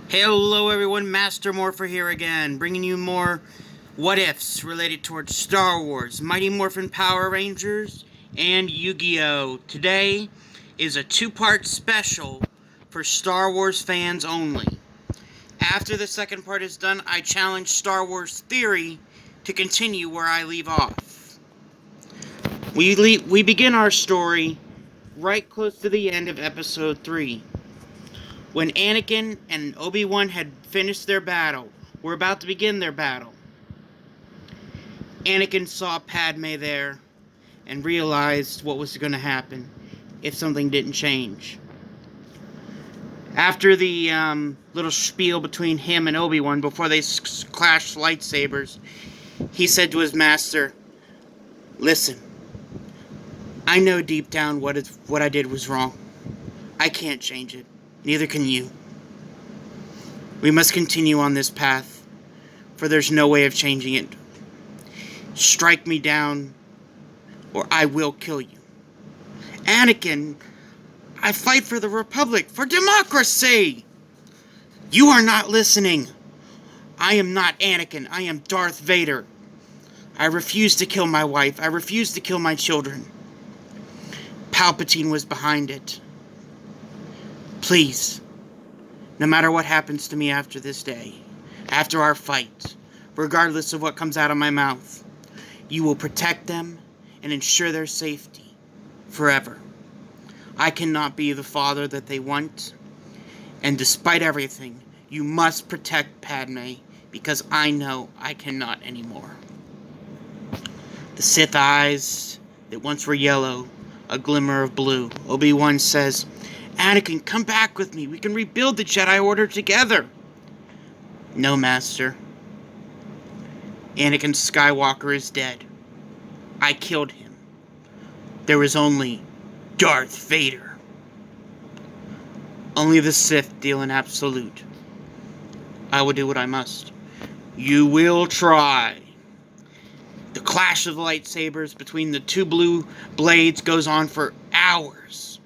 Hello everyone, Master Morpher here again, bringing you more what-ifs related towards Star Wars, Mighty Morphin Power Rangers, and Yu-Gi-Oh! Today is a two-part special for Star Wars fans only. After the second part is done, I challenge Star Wars Theory to continue where I leave off. We begin our story right close to the end of Episode 3. When Anakin and Obi-Wan had finished their battle, were about to begin their battle, Anakin saw Padme there and realized what was going to happen if something didn't change. After the little spiel between him and Obi-Wan before they clashed lightsabers, he said to his master, "Listen, I know deep down what I did was wrong. I can't change it. Neither can you. We must continue on this path, for there's no way of changing it. Strike me down, or I will kill you. Anakin, I fight for the Republic, for democracy! You are not listening. I am not Anakin. I am Darth Vader. I refuse to kill my wife. I refuse to kill my children. Palpatine was behind it. Please, no matter what happens to me after this day, after our fight, regardless of what comes out of my mouth, you will protect them and ensure their safety forever. I cannot be the father that they want, and despite everything, you must protect Padme, because I know I cannot anymore." The Sith eyes that once were yellow, a glimmer of blue. Obi-Wan says, "Anakin, come back with me. We can rebuild the Jedi Order together." "No, Master. Anakin Skywalker is dead. I killed him. There is only Darth Vader. Only the Sith deal in absolute. I will do what I must." "You will try." The clash of the lightsabers between the two blue blades goes on for hours,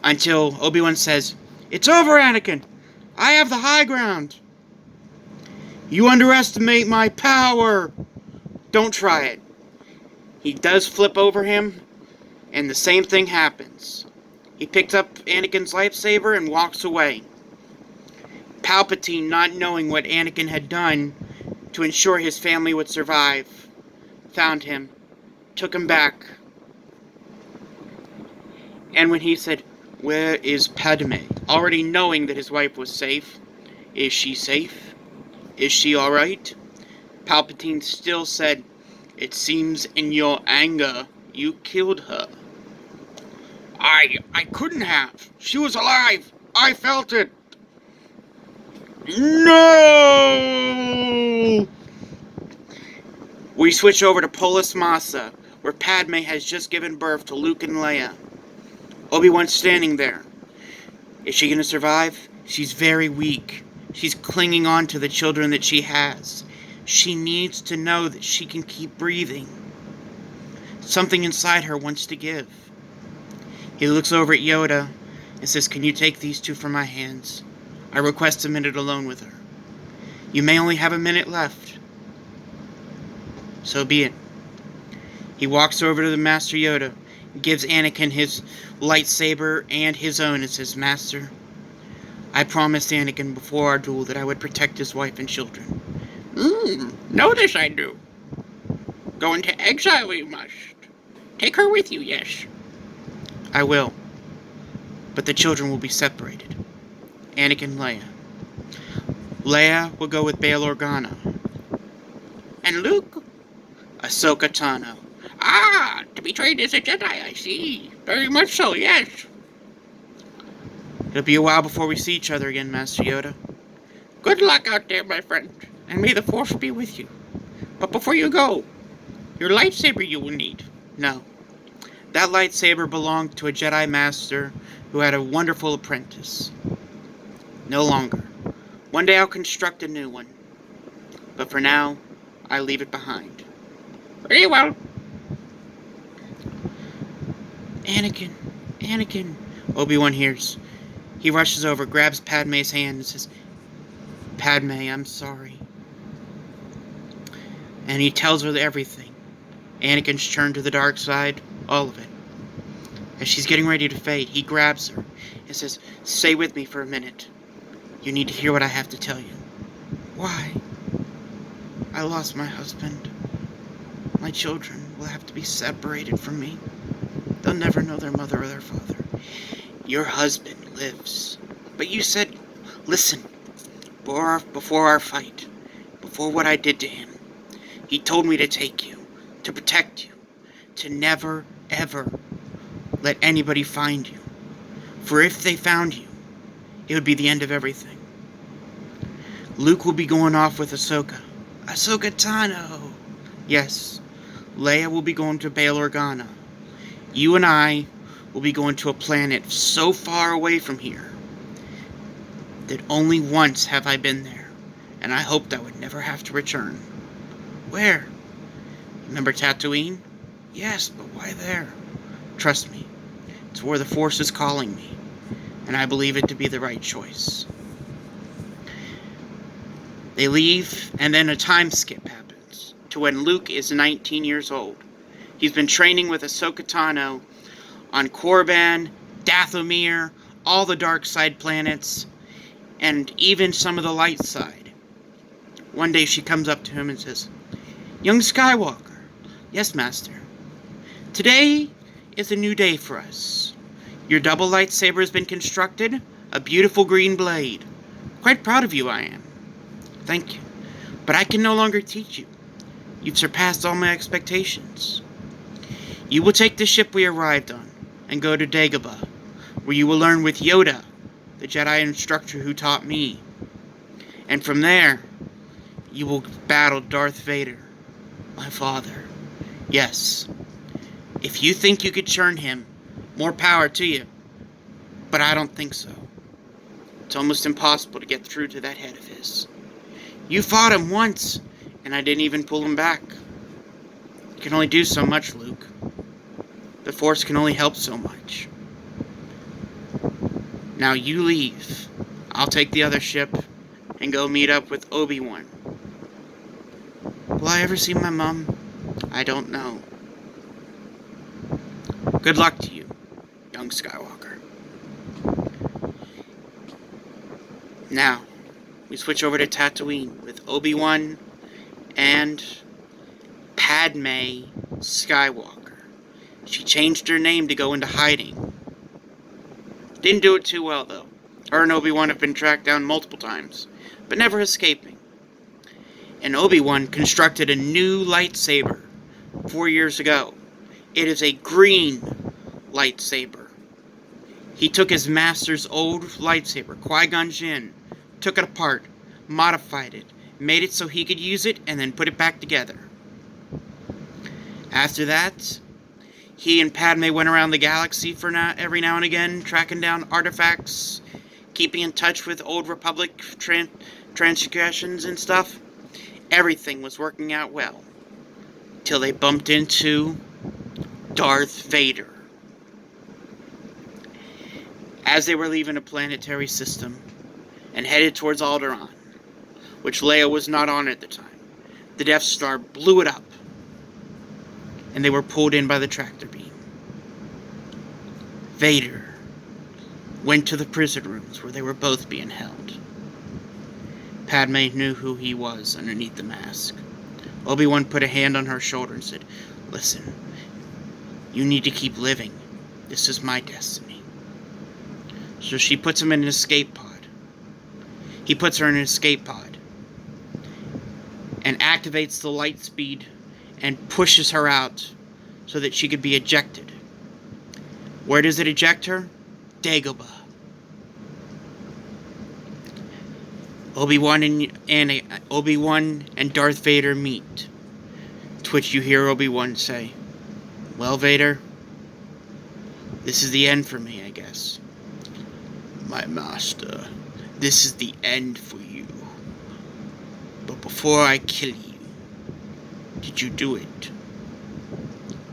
until Obi-Wan says, "It's over, Anakin. I have the high ground. You underestimate my power. Don't try it." He does flip over him, and the same thing happens. He picks up Anakin's lightsaber and walks away. Palpatine, not knowing what Anakin had done to ensure his family would survive, found him, took him back. And when he said, "Where is Padme?" already knowing that his wife was safe, "Is she safe? Is she alright?" Palpatine still said, "It seems in your anger you killed her." I couldn't have. She was alive. I felt it." "No!" We switch over to Polis Massa, where Padme has just given birth to Luke and Leia. Obi-Wan's standing there. Is she going to survive? She's very weak. She's clinging on to the children that she has. She needs to know that she can keep breathing. Something inside her wants to give. He looks over at Yoda and says, "Can you take these two from my hands? I request a minute alone with her. You may only have a minute left." "So be it." He walks over to the Master Yoda, gives Anakin his lightsaber and his own, and says, "Master, I promised Anakin before our duel that I would protect his wife and children." "Know this I do. Go into exile you must. Take her with you, yes." "I will. But the children will be separated. Anakin, Leia. Leia will go with Bail Organa. And Luke?" "Ahsoka Tano." "Ah, to be trained as a Jedi, I see. Very much so, yes." "It'll be a while before we see each other again, Master Yoda." "Good luck out there, my friend, and may the Force be with you. But before you go, your lightsaber you will need." "No. That lightsaber belonged to a Jedi Master who had a wonderful apprentice. No longer. One day I'll construct a new one. But for now, I leave it behind." "Very well." Anakin, Obi-Wan hears. He rushes over, grabs Padme's hand, and says, Padme, I'm sorry. And he tells her everything. Anakin's turned to the dark side, all of it. As she's getting ready to fade, he grabs her and says, "Stay with me for a minute. You need to hear what I have to tell you." "Why?" "I lost my husband. My children will have to be separated from me. They'll never know their mother or their father." "Your husband lives. But you said, listen, before our fight, before what I did to him, he told me to take you, to protect you, to never, ever let anybody find you. For if they found you, it would be the end of everything. Luke will be going off with Ahsoka." "Ahsoka Tano." "Yes, Leia will be going to Bail Organa. You and I will be going to a planet so far away from here that only once have I been there, and I hoped I would never have to return." "Where?" "Remember Tatooine?" "Yes, but why there?" "Trust me, it's where the Force is calling me, and I believe it to be the right choice." They leave, and then a time skip happens to when Luke is 19 years old. He's been training with Ahsoka Tano on Korriban, Dathomir, all the dark side planets, and even some of the light side. One day she comes up to him and says, "Young Skywalker." "Yes, Master." "Today is a new day for us. Your double lightsaber has been constructed, a beautiful green blade. Quite proud of you, I am." "Thank you. But I can no longer teach you. You've surpassed all my expectations. You will take the ship we arrived on and go to Dagobah, where you will learn with Yoda, the Jedi instructor who taught me. And from there, you will battle Darth Vader, my father. Yes, if you think you could churn him, more power to you. But I don't think so. It's almost impossible to get through to that head of his. You fought him once, and I didn't even pull him back. You can only do so much, Luke. The Force can only help so much. Now you leave. I'll take the other ship and go meet up with Obi-Wan. Will I ever see my mom? I don't know. Good luck to you, young Skywalker." Now, we switch over to Tatooine with Obi-Wan and Padme Skywalker. She changed her name to go into hiding. Didn't do it too well, though. Her and Obi-Wan have been tracked down multiple times, but never escaping. And Obi-Wan constructed a new lightsaber 4 years ago. It is a green lightsaber. He took his master's old lightsaber, Qui-Gon Jinn, took it apart, modified it, made it so he could use it, and then put it back together. After that, he and Padme went around the galaxy for every now and again, tracking down artifacts, keeping in touch with Old Republic transgressions and stuff. Everything was working out well, till they bumped into Darth Vader. As they were leaving a planetary system and headed towards Alderaan, which Leia was not on at the time, the Death Star blew it up, and they were pulled in by the tractor beam. Vader went to the prison rooms where they were both being held. Padme knew who he was underneath the mask. Obi-Wan put a hand on her shoulder and said, "Listen, you need to keep living. This is my destiny." So she puts him in an escape pod. He puts her in an escape pod and activates the light speed and pushes her out so that she could be ejected. Where does it eject her? Dagobah. Obi-Wan and Darth Vader meet, to which you hear Obi-Wan say, "Well, Vader, this is the end for me, I guess." "My master, this is the end for you. But before I kill you, did you do it?"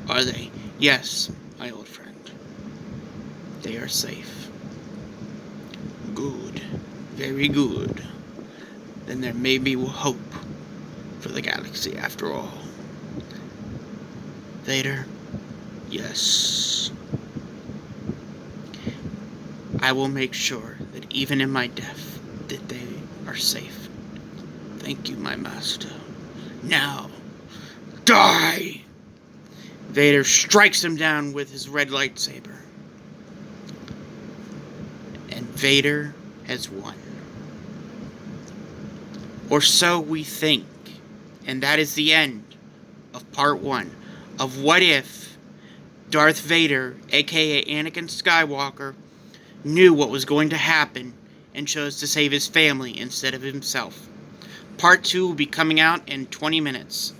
"Are they?" "Yes, my old friend. They are safe." "Good. Very good. then there may be hope for the galaxy after all. Vader, yes. I will make sure that even in my death, that they are safe. Thank you, my master. Now, die! Vader strikes him down with his red lightsaber. And Vader has won. Or so we think. And that is the end of part 1 of What If Darth Vader, aka Anakin Skywalker, knew what was going to happen and chose to save his family instead of himself. Part 2 will be coming out in 20 minutes.